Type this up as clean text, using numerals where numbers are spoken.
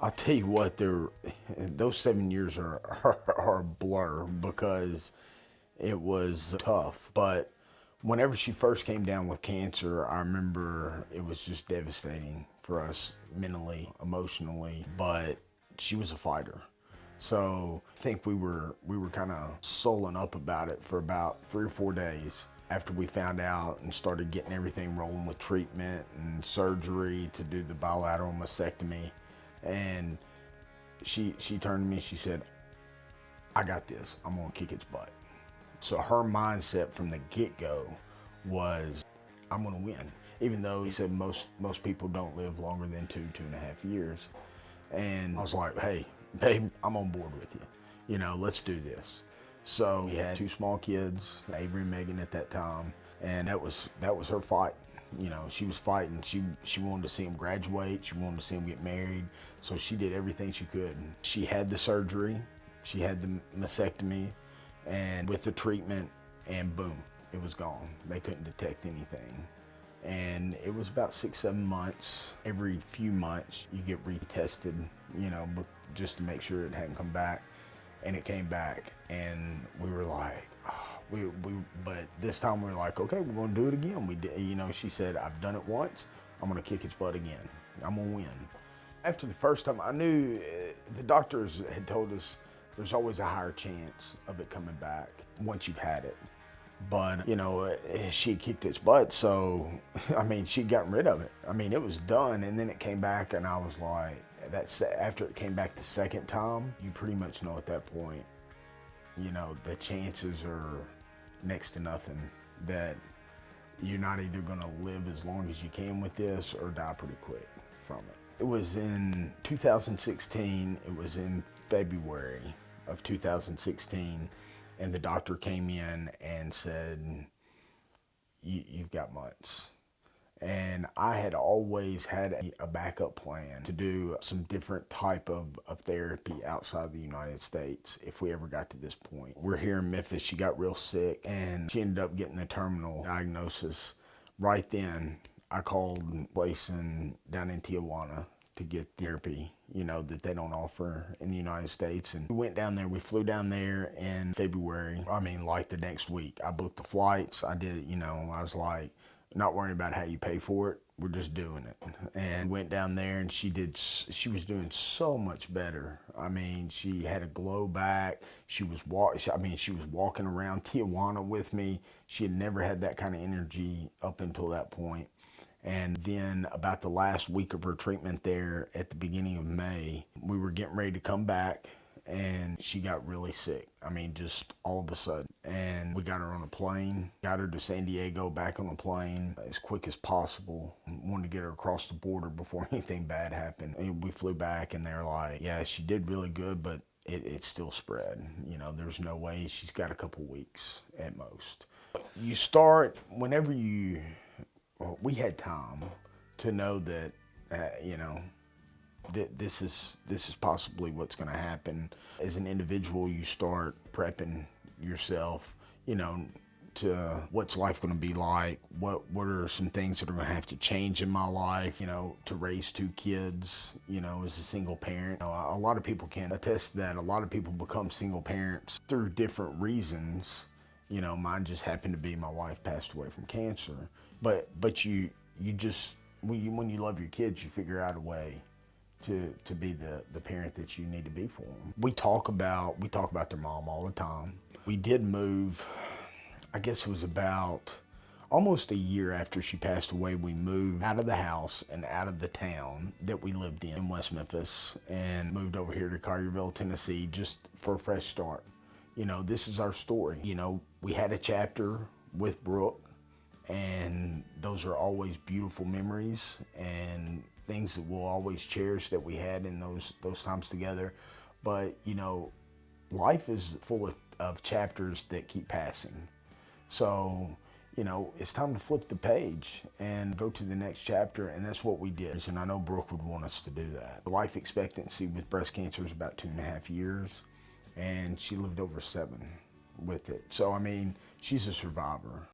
I'll tell you what, those 7 years are a blur because it was tough. But whenever she first came down with cancer, I remember it was just devastating for us mentally, emotionally. But she was a fighter. So I think we were kind of sullen up about it for about 3 or 4 days after we found out and started getting everything rolling with treatment and surgery to do the bilateral mastectomy. And she turned to me, she said, I got this, I'm gonna kick its butt. So her mindset from the get-go was, I'm gonna win. Even though he said most people don't live longer than 2.5 years. And I was like, hey, babe, I'm on board with you. You know, let's do this. So we had 2 small kids, Avery and Megan at that time, and that was her fight. You know, she was fighting. She wanted to see him graduate. She wanted to see him get married. So she did everything she could. She had the surgery. She had the mastectomy, and with the treatment, and boom, it was gone. They couldn't detect anything. And it was about 6, 7 months. Every few months, you get retested, you know, just to make sure it hadn't come back. And it came back, and we were like, oh, but this time we were like, okay, we're gonna do it again. We did, you know, she said, I've done it once, I'm gonna kick its butt again. I'm gonna win. After the first time, I knew the doctors had told us there's always a higher chance of it coming back once you've had it. But, you know, she kicked its butt, so, I mean, she'd gotten rid of it. I mean, it was done, and then it came back, and I was like, after it came back the second time, you pretty much know at that point, you know, the chances are next to nothing that you're not either gonna live as long as you can with this or die pretty quick from it. It was in 2016, it was in February of 2016, and the doctor came in and said, you've got months. And I had always had a backup plan to do some different type of therapy outside the United States if we ever got to this point. We're here in Memphis, she got real sick and she ended up getting the terminal diagnosis. Right then, I called a place down in Tijuana to get therapy, you know, that they don't offer in the United States. And we went down there, we flew down there in February. I mean, like the next week. I booked the flights, I did it, you know, I was like, not worrying about how you pay for it, we're just doing it. And went down there and she was doing so much better. I mean, she had a glow back. She was walking around Tijuana with me. She had never had that kind of energy up until that point. And then about the last week of her treatment there at the beginning of May, we were getting ready to come back and she got really sick. I mean, just all of a sudden. And we got her on a plane, got her to San Diego, back on a plane as quick as possible. Wanted to get her across the border before anything bad happened. And we flew back and they're like, yeah, she did really good, but it still spread. You know, there's no way. She's got a couple weeks at most. You start, we had time to know that, you know, this is possibly what's going to happen. As an individual, you start prepping yourself, you know, to what's life going to be like, what are some things that are going to have to change in my life, you know, to raise 2 kids, you know, as a single parent. You know, a lot of people can attest to that. A lot of people become single parents through different reasons. You know, mine just happened to be my wife passed away from cancer. But you just, when you love your kids, you figure out a way to be the parent that you need to be for them. We talk about their mom all the time. We did move, I guess it was about almost a year after she passed away, we moved out of the house and out of the town that we lived in West Memphis and moved over here to Collierville, Tennessee, just for a fresh start. You know, this is our story. You know, we had a chapter with Brooke, and those are always beautiful memories and things that we'll always cherish that we had in those times together. But, you know, life is full of chapters that keep passing. So, you know, it's time to flip the page and go to the next chapter, and that's what we did. And I know Brooke would want us to do that. The life expectancy with breast cancer is about 2.5 years, and she lived over 7 with it. So, I mean, she's a survivor.